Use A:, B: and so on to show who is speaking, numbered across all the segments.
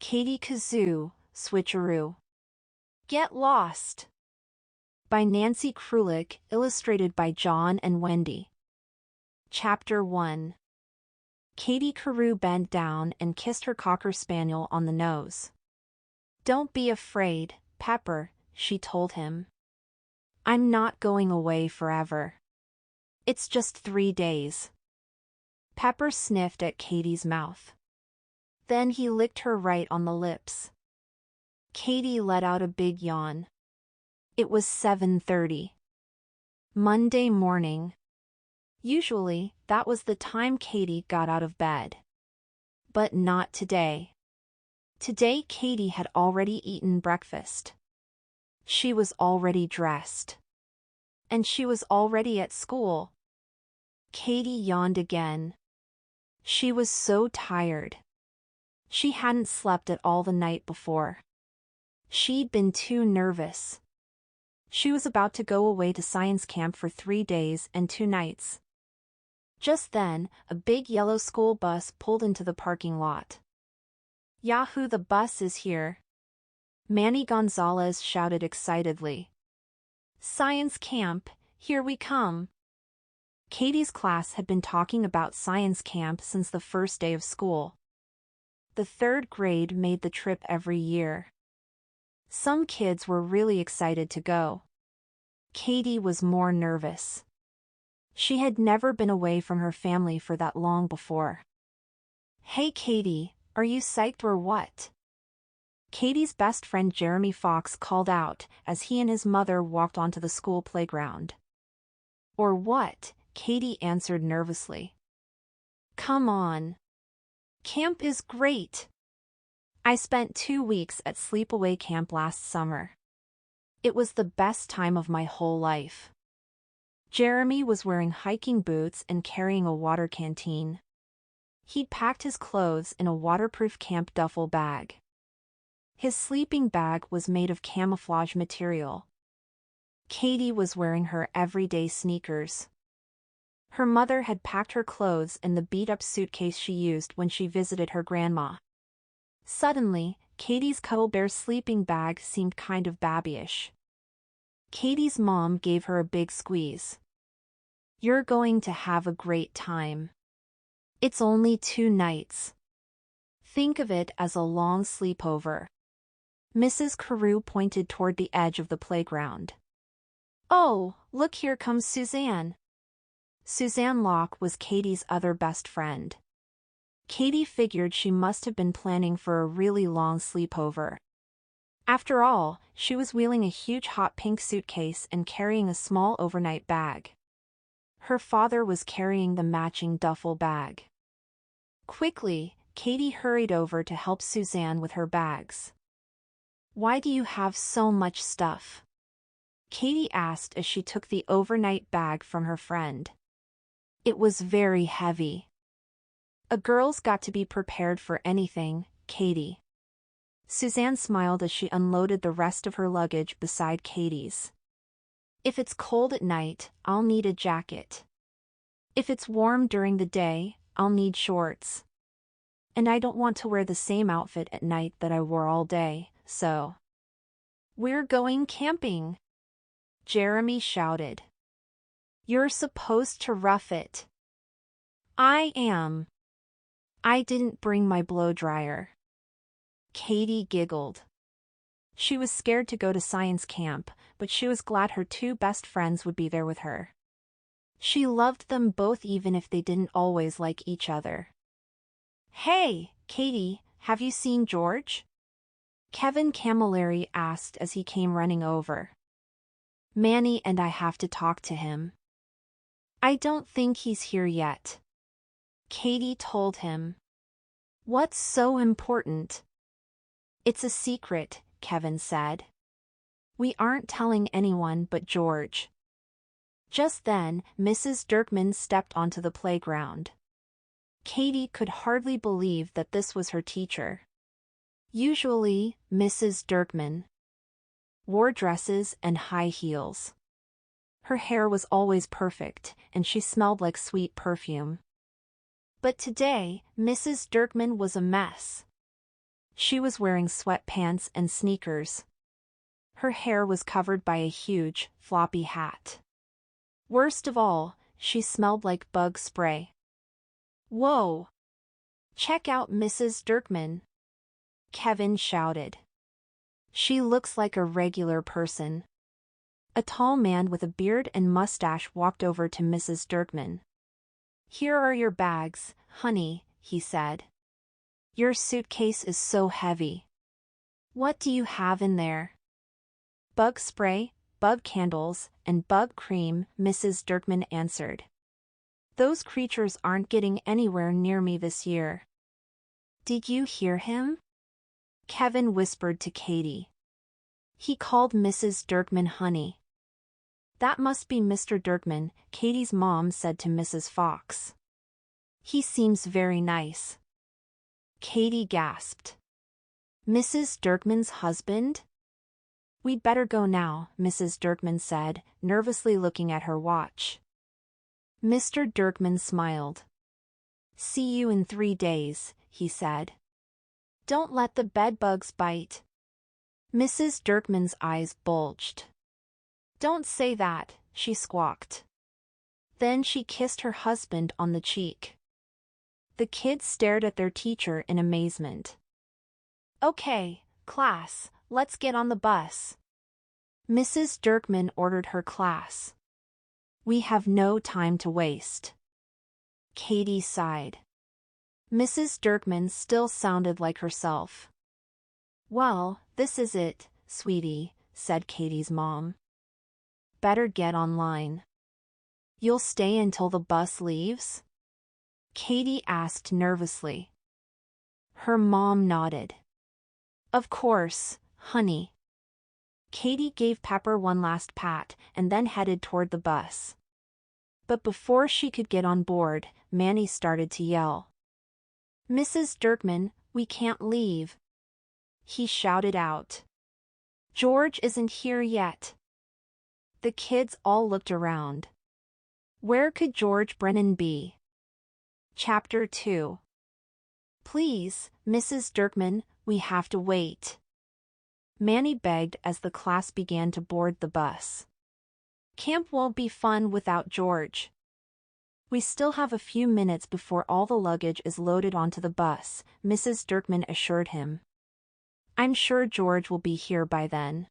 A: Kazoo Switcheroo. Get Lost. By Nancy Krulik, illustrated by John and Wendy. Chapter 1. Kazoo bent down and kissed her cocker spaniel on the nose. "Don't be afraid, Pepper," she told him. "I'm not going away forever. It's just 3 days." Pepper sniffed at Katie's mouth. Then he licked her right on the lips. Katie let out a big yawn. It was 7:30. Monday morning. Usually, that was the time Katie got out of bed. But not today. Today Katie had already eaten breakfast. She was already dressed. And she was already at school. Katie yawned again. She was so tired. She hadn't slept at all the night before. She'd been too nervous. She was about to go away to science camp for 3 days and 2 nights. Just then, a big yellow school bus pulled into the parking lot. "Yahoo, the bus is here!" Manny Gonzalez shouted excitedly. "Science camp, here we come!" Katie's class had been talking about science camp since the first day of school. The 3rd grade made the trip every year. Some kids were really excited to go. Katie was more nervous. She had never been away from her family for that long before. "Hey Katie, are you psyched or what?" Katie's best friend Jeremy Fox called out as he and his mother walked onto the school playground. "Or what?" Katie answered nervously. "Come on. Camp is great. I spent 2 weeks at sleepaway camp last summer. It was the best time of my whole life." Jeremy was wearing hiking boots and carrying a water canteen. He'd packed his clothes in a waterproof camp duffel bag. His sleeping bag was made of camouflage material. Katie was wearing her everyday sneakers. Her mother had packed her clothes in the beat-up suitcase she used when she visited her grandma. Suddenly, Katie's Cuddle Bear sleeping bag seemed kind of babyish. Katie's mom gave her a big squeeze. "You're going to have a great time. It's only 2 nights. Think of it as a long sleepover." Mrs. Carew pointed toward the edge of the playground. "Oh, look, here comes Suzanne." Suzanne Locke was Katie's other best friend. Katie figured she must have been planning for a really long sleepover. After all, she was wheeling a huge hot pink suitcase and carrying a small overnight bag. Her father was carrying the matching duffel bag. Quickly, Katie hurried over to help Suzanne with her bags. "Why do you have so much stuff?" Katie asked as she took the overnight bag from her friend. It was very heavy. "A girl's got to be prepared for anything, Katie." Suzanne smiled as she unloaded the rest of her luggage beside Katie's. "If it's cold at night, I'll need a jacket. If it's warm during the day, I'll need shorts. And I don't want to wear the same outfit at night that I wore all day, so." "We're going camping!" Jeremy shouted. "You're supposed to rough it." "I am. I didn't bring my blow dryer." Katie giggled. She was scared to go to science camp, but she was glad her 2 best friends would be there with her. She loved them both even if they didn't always like each other. "Hey, Katie, have you seen George?" Kevin Camilleri asked as he came running over. "Manny and I have to talk to him." "I don't think he's here yet," Katie told him. "What's so important?" "It's a secret," Kevin said. "We aren't telling anyone but George." Just then, Mrs. Dirkman stepped onto the playground. Katie could hardly believe that this was her teacher. Usually, Mrs. Dirkman wore dresses and high heels. Her hair was always perfect, and she smelled like sweet perfume. But today, Mrs. Dirkman was a mess. She was wearing sweatpants and sneakers. Her hair was covered by a huge, floppy hat. Worst of all, she smelled like bug spray. Whoa! Check out Mrs. Dirkman! Kevin shouted. She looks like a regular person. A tall man with a beard and mustache walked over to Mrs. Dirkman. Here are your bags, honey, he said. Your suitcase is so heavy. What do you have in there? Bug spray, bug candles, and bug cream, Mrs. Dirkman answered. Those creatures aren't getting anywhere near me this year. Did you hear him? Kevin whispered to Katie. He called Mrs. Dirkman honey. That must be Mr. Dirkman, Katie's mom said to Mrs. Fox. He seems very nice. Katie gasped. Mrs. Dirkman's husband? We'd better go now, Mrs. Dirkman said, nervously looking at her watch. Mr. Dirkman smiled. See you in 3 days, he said. Don't let the bedbugs bite. Mrs. Dirkman's eyes bulged. Don't say that, she squawked. Then she kissed her husband on the cheek. The kids stared at their teacher in amazement. Okay, class, let's get on the bus. Mrs. Dirkman ordered her class. We have no time to waste. Katie sighed. Mrs. Dirkman still sounded like herself. Well, this is it, sweetie, said Katie's mom. Better get online. You'll stay until the bus leaves? Katie asked nervously. Her mom nodded. Of course, honey. Katie gave Pepper one last pat and then headed toward the bus. But before she could get on board, Manny started to yell. Mrs. Dirkman, we can't leave. He shouted out. George isn't here yet. The kids all looked around. Where could George Brennan be? Chapter 2. Please, Mrs. Dirkman, we have to wait. Manny begged as the class began to board the bus. Camp won't be fun without George. We still have a few minutes before all the luggage is loaded onto the bus, Mrs. Dirkman assured him. I'm sure George will be here by then.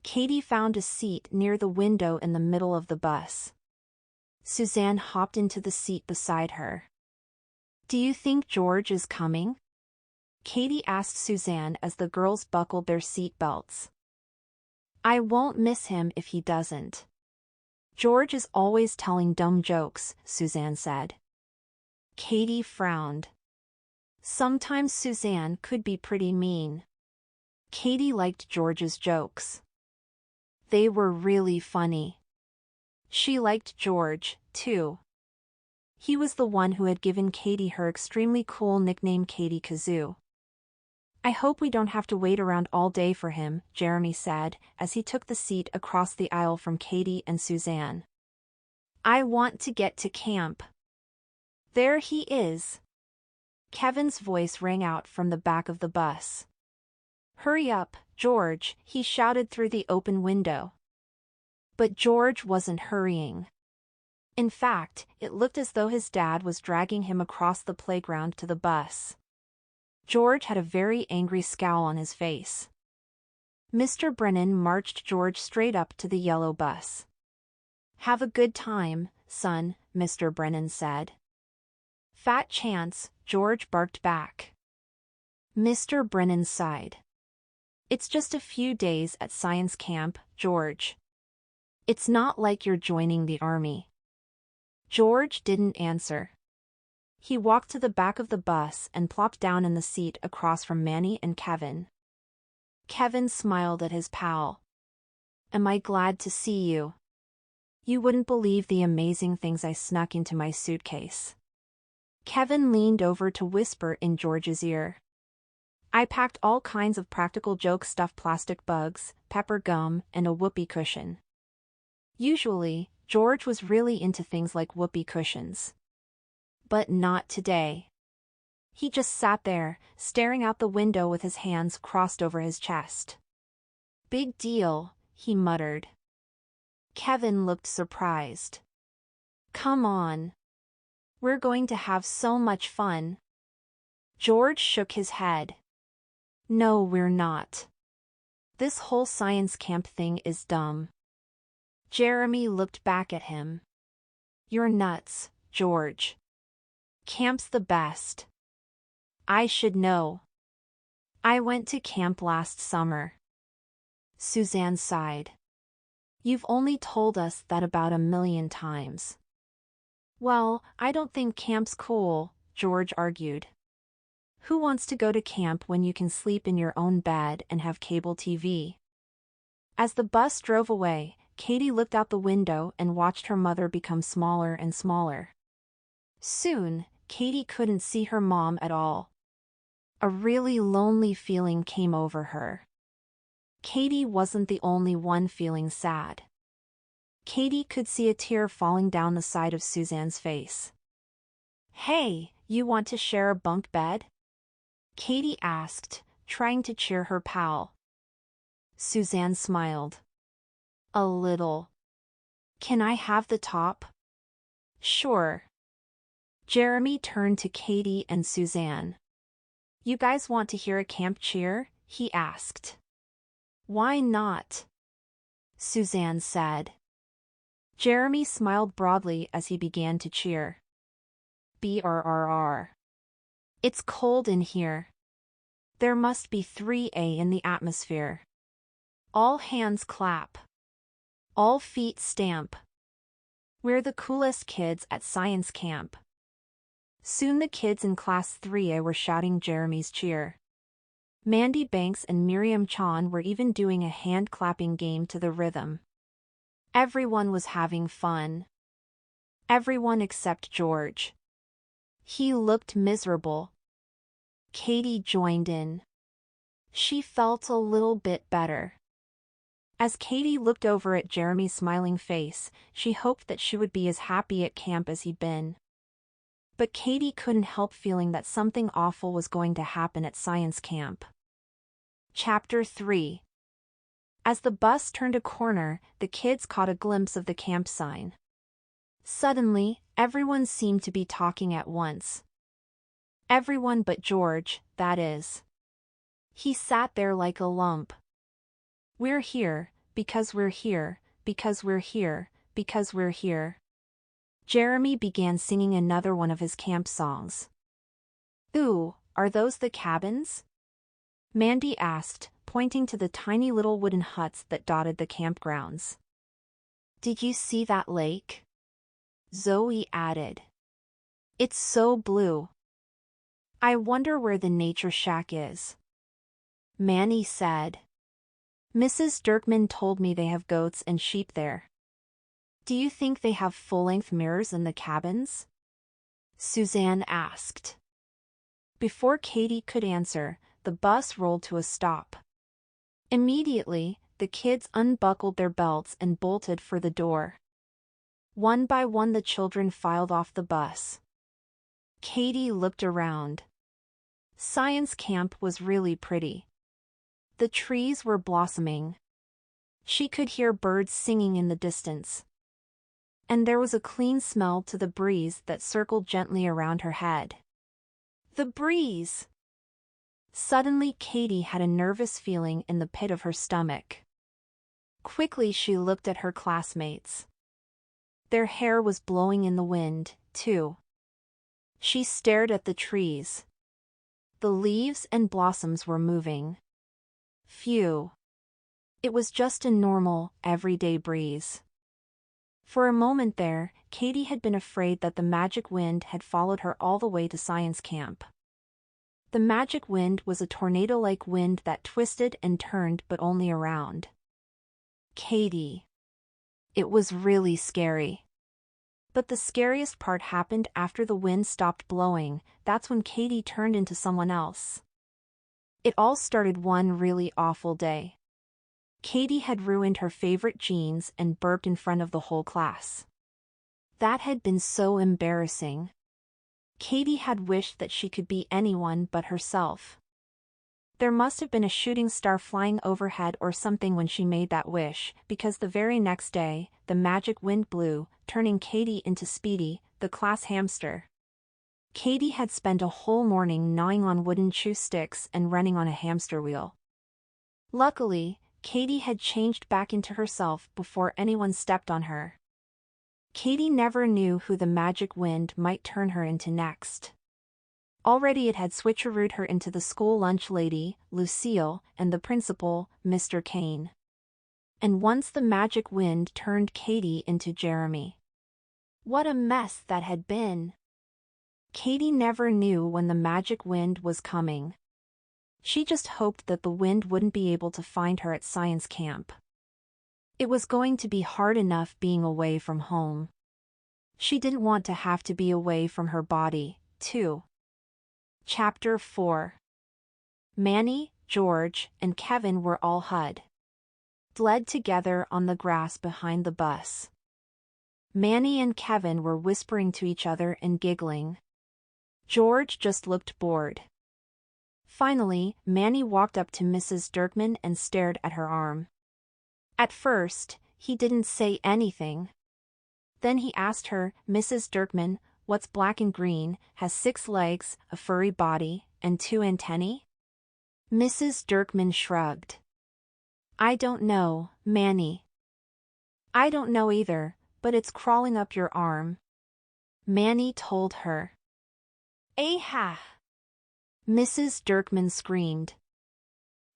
A: Katie found a seat near the window in the middle of the bus. Suzanne hopped into the seat beside her. Do you think George is coming? Katie asked Suzanne as the girls buckled their seat belts. I won't miss him if he doesn't. George is always telling dumb jokes, Suzanne said. Katie frowned. Sometimes Suzanne could be pretty mean. Katie liked George's jokes. They were really funny. She liked George, too. He was the one who had given Katie her extremely cool nickname Katie Kazoo. I hope we don't have to wait around all day for him, Jeremy said, as he took the seat across the aisle from Katie and Suzanne. I want to get to camp. There he is. Kevin's voice rang out from the back of the bus. Hurry up, George, he shouted through the open window. But George wasn't hurrying. In fact, it looked as though his dad was dragging him across the playground to the bus. George had a very angry scowl on his face. Mr. Brennan marched George straight up to the yellow bus. Have a good time, son, Mr. Brennan said. Fat chance, George barked back. Mr. Brennan sighed. It's just a few days at science camp, George. It's not like you're joining the army. George didn't answer. He walked to the back of the bus and plopped down in the seat across from Manny and Kevin. Kevin smiled at his pal. Am I glad to see you? You wouldn't believe the amazing things I snuck into my suitcase. Kevin leaned over to whisper in George's ear. I packed all kinds of practical joke stuffed plastic bugs, pepper gum, and a whoopee cushion. Usually, George was really into things like whoopee cushions. But not today. He just sat there, staring out the window with his hands crossed over his chest. Big deal, he muttered. Kevin looked surprised. Come on. We're going to have so much fun. George shook his head. No, we're not. This whole science camp thing is dumb. Jeremy looked back at him. You're nuts, George. Camp's the best. I should know. I went to camp last summer. Suzanne sighed. You've only told us that about 1,000,000 times. Well, I don't think camp's cool, George argued. Who wants to go to camp when you can sleep in your own bed and have cable TV? As the bus drove away, Katie looked out the window and watched her mother become smaller and smaller. Soon, Katie couldn't see her mom at all. A really lonely feeling came over her. Katie wasn't the only one feeling sad. Katie could see a tear falling down the side of Suzanne's face. Hey, you want to share a bunk bed? Katie asked, trying to cheer her pal. Suzanne smiled. A little. Can I have the top? Sure. Jeremy turned to Katie and Suzanne. You guys want to hear a camp cheer? He asked. Why not? Suzanne said. Jeremy smiled broadly as he began to cheer. BRRR. It's cold in here. There must be 3A in the atmosphere. All hands clap. All feet stamp. We're the coolest kids at science camp. Soon the kids in class 3A were shouting Jeremy's cheer. Mandy Banks and Miriam Chan were even doing a hand-clapping game to the rhythm. Everyone was having fun. Everyone except George. He looked miserable. Katie joined in. She felt a little bit better. As Katie looked over at Jeremy's smiling face, she hoped that she would be as happy at camp as he'd been. But Katie couldn't help feeling that something awful was going to happen at science camp. Chapter 3. As the bus turned a corner, the kids caught a glimpse of the camp sign. Suddenly, everyone seemed to be talking at once. Everyone but George, that is. He sat there like a lump. We're here, because we're here, because we're here, because we're here. Jeremy began singing another one of his camp songs. Ooh, are those the cabins? Mandy asked, pointing to the tiny little wooden huts that dotted the campgrounds. Did you see that lake? Zoe added. It's so blue. I wonder where the nature shack is. Manny said. Mrs. Dirkman told me they have goats and sheep there. Do you think they have full-length mirrors in the cabins? Suzanne asked. Before Katie could answer, the bus rolled to a stop. Immediately, the kids unbuckled their belts and bolted for the door. One by one the children filed off the bus. Katie looked around. Science camp was really pretty. The trees were blossoming. She could hear birds singing in the distance. And there was a clean smell to the breeze that circled gently around her head. The breeze! Suddenly Katie had a nervous feeling in the pit of her stomach. Quickly she looked at her classmates. Their hair was blowing in the wind, too. She stared at the trees. The leaves and blossoms were moving. Phew. It was just a normal, everyday breeze. For a moment there, Katie had been afraid that the magic wind had followed her all the way to science camp. The magic wind was a tornado-like wind that twisted and turned but only around. Katie. It was really scary. But the scariest part happened after the wind stopped blowing. That's when Katie turned into someone else. It all started one really awful day. Katie had ruined her favorite jeans and burped in front of the whole class. That had been so embarrassing. Katie had wished that she could be anyone but herself. There must have been a shooting star flying overhead or something when she made that wish, because the very next day, the magic wind blew, turning Katie into Speedy, the class hamster. Katie had spent a whole morning gnawing on wooden chew sticks and running on a hamster wheel. Luckily, Katie had changed back into herself before anyone stepped on her. Katie never knew who the magic wind might turn her into next. Already it had switcherooed her into the school lunch lady, Lucille, and the principal, Mr. Kane. And once the magic wind turned Katie into Jeremy. What a mess that had been! Katie never knew when the magic wind was coming. She just hoped that the wind wouldn't be able to find her at science camp. It was going to be hard enough being away from home. She didn't want to have to be away from her body, too. Chapter 4. Manny, George, and Kevin were all huddled together on the grass behind the bus. Manny and Kevin were whispering to each other and giggling. George just looked bored. Finally, Manny walked up to Mrs. Dirkman and stared at her arm. At first, he didn't say anything. Then he asked her, "Mrs. Dirkman, what's black and green, has 6 legs, a furry body, and 2 antennae?" Mrs. Dirkman shrugged. "I don't know, Manny." "I don't know either, but it's crawling up your arm," Manny told her. "Aha!" Mrs. Dirkman screamed.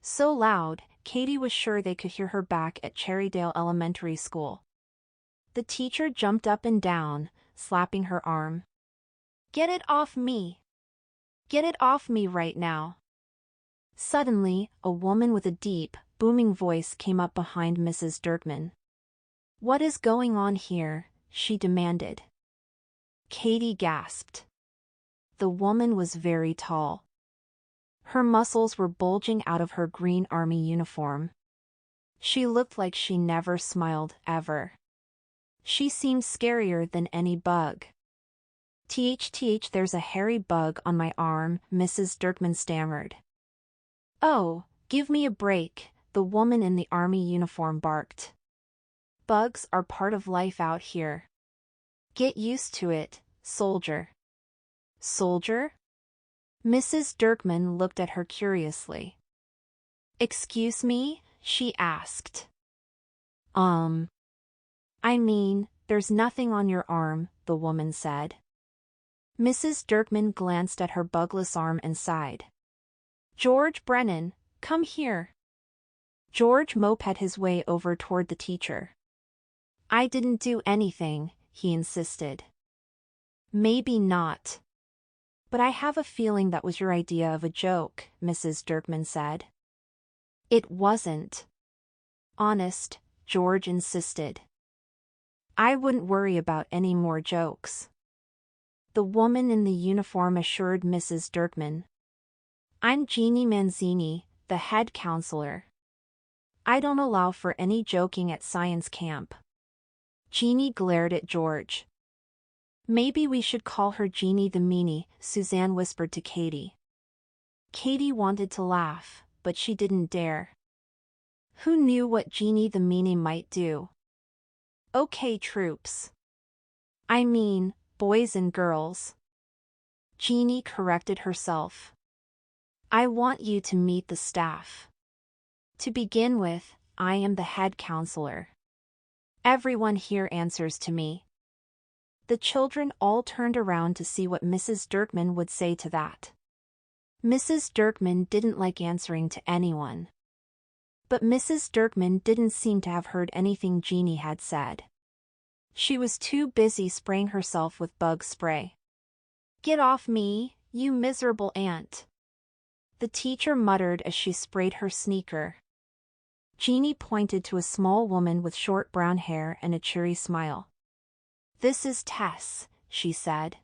A: So loud, Katie was sure they could hear her back at Cherrydale Elementary School. The teacher jumped up and down, slapping her arm. "Get it off me! Get it off me right now!" Suddenly, a woman with a deep, booming voice came up behind Mrs. Dirkman. "What is going on here?" she demanded. Katie gasped. The woman was very tall. Her muscles were bulging out of her green army uniform. She looked like she never smiled, ever. She seemed scarier than any bug. "Th, there's a hairy bug on my arm," Mrs. Dirkman stammered. "Oh, give me a break," the woman in the army uniform barked. "Bugs are part of life out here. Get used to it, soldier." "Soldier?" Mrs. Dirkman looked at her curiously. "Excuse me?" she asked. I mean, there's nothing on your arm," the woman said. Mrs. Dirkman glanced at her bugless arm and sighed. "George Brennan, come here." George moped his way over toward the teacher. "I didn't do anything," he insisted. "Maybe not. But I have a feeling that was your idea of a joke," Mrs. Dirkman said. "It wasn't. Honest," George insisted. "I wouldn't worry about any more jokes," the woman in the uniform assured Mrs. Dirkman. "I'm Jeannie Manzini, the head counselor. I don't allow for any joking at science camp." Jeannie glared at George. "Maybe we should call her Jeannie the Meanie," Suzanne whispered to Katie. Katie wanted to laugh, but she didn't dare. Who knew what Jeannie the Meanie might do? "Okay, troops. I mean, boys and girls." Jeannie corrected herself. "I want you to meet the staff. To begin with, I am the head counselor. Everyone here answers to me." The children all turned around to see what Mrs. Dirkman would say to that. Mrs. Dirkman didn't like answering to anyone. But Mrs. Dirkman didn't seem to have heard anything Jeannie had said. She was too busy spraying herself with bug spray. "Get off me, you miserable ant," the teacher muttered as she sprayed her sneaker. Jeannie pointed to a small woman with short brown hair and a cheery smile. "This is Tess," she said.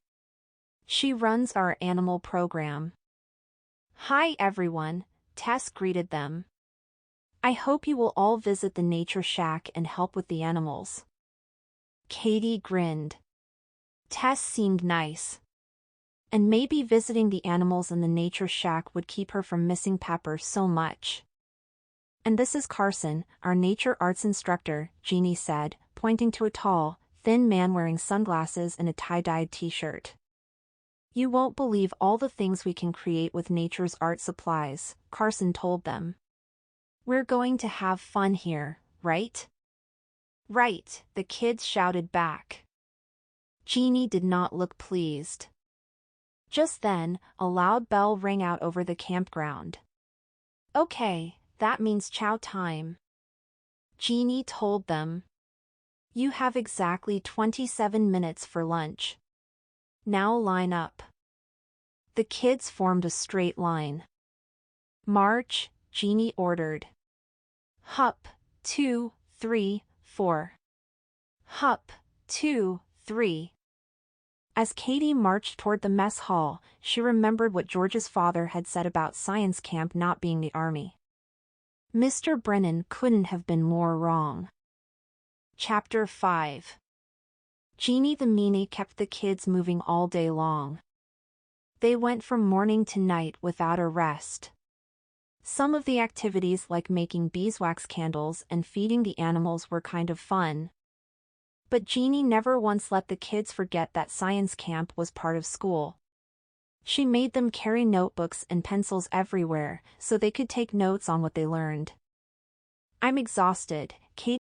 A: "She runs our animal program." "Hi everyone," Tess greeted them. "I hope you will all visit the nature shack and help with the animals." Katie grinned. Tess seemed nice. And maybe visiting the animals in the nature shack would keep her from missing Pepper so much. And this is Carson, our nature arts instructor, Jeannie said, pointing to a tall, thin man wearing sunglasses and a tie-dyed t-shirt. You won't believe all the things we can create with nature's art supplies, Carson told them. We're going to have fun here, right? Right, the kids shouted back. Jeannie did not look pleased. Just then, a loud bell rang out over the campground. Okay, that means chow time. Jeannie told them. You have exactly 27 minutes for lunch. Now line up. The kids formed a straight line. March, Jeannie ordered. Hup, 2, 3, 4. Hup, 2, 3. As Katie marched toward the mess hall, she remembered what George's father had said about science camp not being the army. Mr. Brennan couldn't have been more wrong. Chapter 5. Jeannie the Meanie kept the kids moving all day long. They went from morning to night without a rest. Some of the activities like making beeswax candles and feeding the animals were kind of fun. But Jeannie never once let the kids forget that science camp was part of school. She made them carry notebooks and pencils everywhere so they could take notes on what they learned. I'm exhausted, Katie